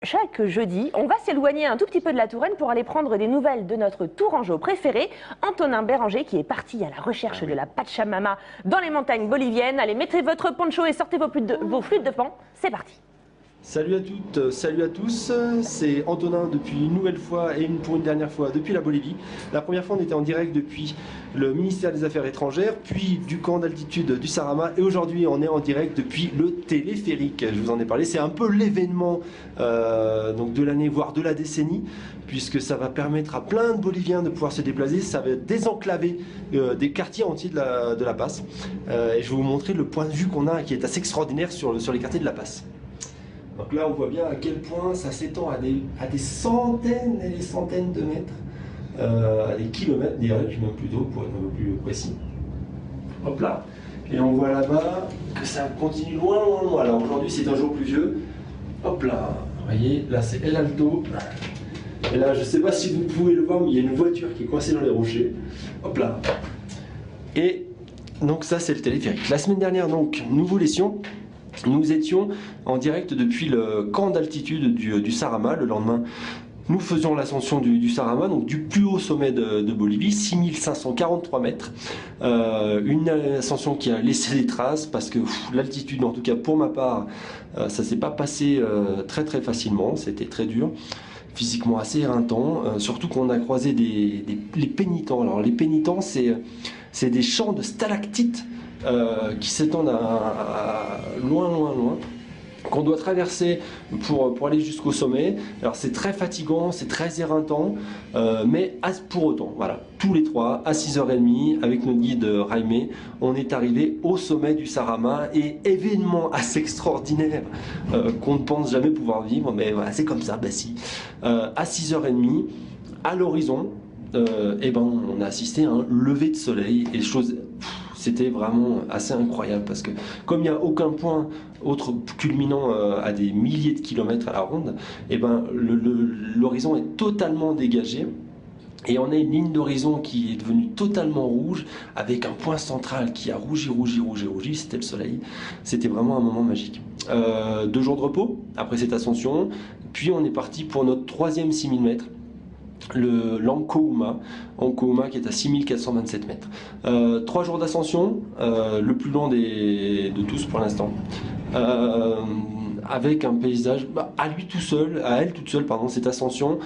Chaque jeudi, on va s'éloigner un tout petit peu de la Touraine pour aller prendre des nouvelles de notre Tourangeau préféré, Antonin Béranger, qui est parti à la recherche de la Pachamama dans les montagnes boliviennes. Allez, mettez votre poncho et sortez vos flûtes de pan. C'est parti. Salut à toutes, salut à tous, c'est Antonin depuis une nouvelle fois et pour une dernière fois depuis la Bolivie. La première fois on était en direct depuis le ministère des Affaires étrangères, puis du camp d'altitude du Sarama, et aujourd'hui on est en direct depuis le téléphérique. Je vous en ai parlé, c'est un peu l'événement donc de l'année, voire de la décennie, puisque ça va permettre à plein de Boliviens de pouvoir se déplacer. Ça va désenclaver des quartiers entiers de la Passe, et je vais vous montrer le point de vue qu'on a qui est assez extraordinaire sur les quartiers de la Passe. Donc là, on voit bien à quel point ça s'étend à des centaines et des centaines de mètres, à des kilomètres, dirais-je, même plutôt, pour être un peu plus précis. Hop là. Et on voit là-bas que ça continue loin, loin, loin. Alors aujourd'hui, c'est un jour pluvieux. Hop là. Vous voyez, là, c'est El Alto. Et là, je ne sais pas si vous pouvez le voir, mais il y a une voiture qui est coincée dans les rochers. Hop là. Et donc ça, c'est le téléphérique. La semaine dernière, donc, nous vous laissions. Nous étions en direct depuis le camp d'altitude du Sarama. Le lendemain, nous faisions l'ascension du Sarama, donc du plus haut sommet de Bolivie, 6543 mètres. Une ascension qui a laissé des traces parce que l'altitude, en tout cas pour ma part, ça s'est pas passé très facilement. C'était très dur, physiquement assez éreintant, surtout qu'on a croisé les pénitents. Alors les pénitents, c'est des champs de stalactites qui s'étendent à loin, qu'on doit traverser pour aller jusqu'au sommet. Alors c'est très fatigant, c'est très éreintant, mais pour autant, voilà, tous les trois, à 6h30, avec notre guide Jaime, on est arrivé au sommet du Sarama, et événement assez extraordinaire qu'on ne pense jamais pouvoir vivre, mais voilà, c'est comme ça, bah si. À 6h30, à l'horizon, et ben, on a assisté à un lever de soleil, et choses... C'était vraiment assez incroyable parce que comme il n'y a aucun point autre culminant à des milliers de kilomètres à la ronde, et ben l'horizon est totalement dégagé. Et on a une ligne d'horizon qui est devenue totalement rouge, avec un point central qui a rougi, c'était le soleil. C'était vraiment un moment magique. 2 jours de repos après cette ascension, puis on est parti pour notre 3e 6000 mètres. L'Ankouma qui est à 6427 mètres. 3 jours d'ascension, le plus long de tous pour l'instant, avec un paysage à elle toute seule, pardon, cette ascension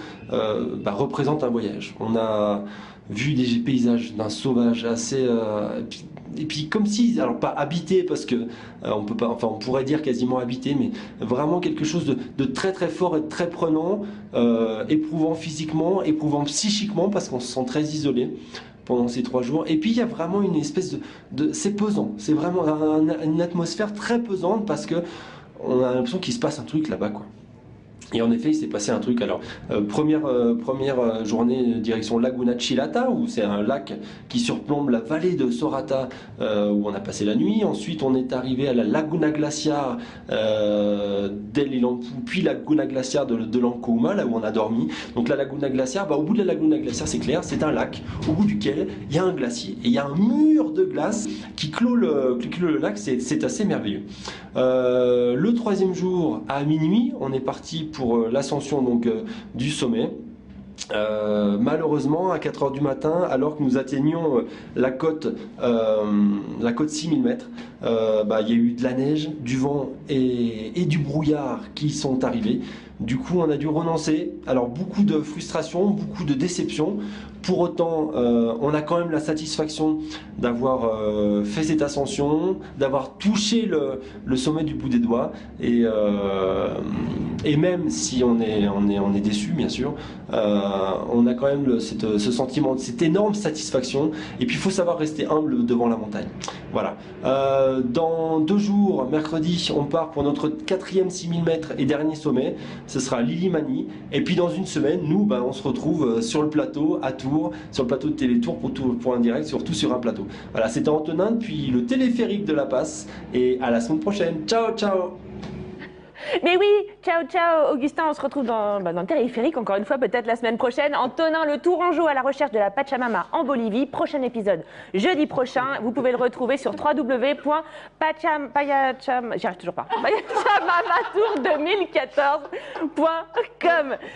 représente un voyage. On a vu des paysages d'un sauvage assez et puis comme si, alors pas habité parce que on peut pas, enfin on pourrait dire quasiment habité, mais vraiment quelque chose de très fort et de très prenant, éprouvant physiquement, éprouvant psychiquement, parce qu'on se sent très isolé pendant ces 3 jours. Et puis il y a vraiment une espèce c'est pesant, c'est vraiment une atmosphère très pesante, parce que on a l'impression qu'il se passe un truc là-bas, quoi. Et en effet, il s'est passé un truc. Alors, première journée direction Laguna Chilata, où c'est un lac qui surplombe la vallée de Sorata, où on a passé la nuit. Ensuite, on est arrivé à la Laguna Glaciar d'El-Ilampu, puis Laguna Glaciar de l'Ankouma, là où on a dormi. Donc la Laguna Glaciar, au bout de la Laguna Glaciar, c'est clair, c'est un lac au bout duquel il y a un glacier. Et il y a un mur de glace qui clôt le lac, c'est assez merveilleux. Le 3e jour, à minuit, on est parti pour l'ascension donc du sommet. Malheureusement, à 4h du matin, alors que nous atteignions la côte 6000 mètres, il y a eu de la neige, du vent et du brouillard qui sont arrivés. Du coup, on a dû renoncer. Alors, beaucoup de frustration, beaucoup de déception. Pour autant, on a quand même la satisfaction d'avoir fait cette ascension, d'avoir touché le sommet du bout des doigts. Et même si on est déçu, bien sûr, on a quand même ce sentiment, cette énorme satisfaction. Et puis, il faut savoir rester humble devant la montagne. Voilà. Dans 2 jours, mercredi, on part pour notre 4e 6000 mètres et dernier sommet. Ce sera Lilimani. Et puis dans une semaine, nous, on se retrouve sur le plateau à Tours, sur le plateau de Télétour pour un direct, surtout sur un plateau. Voilà, c'était Antonin depuis le téléphérique de La Passe, et à la semaine prochaine. Ciao, ciao! Mais oui, ciao, ciao, Augustin, on se retrouve dans le téléphérique, encore une fois, peut-être la semaine prochaine. Antonin, le Tourangeau à la recherche de la Pachamama en Bolivie. Prochain épisode, jeudi prochain. Vous pouvez le retrouver sur www.pachamamatour2014.com.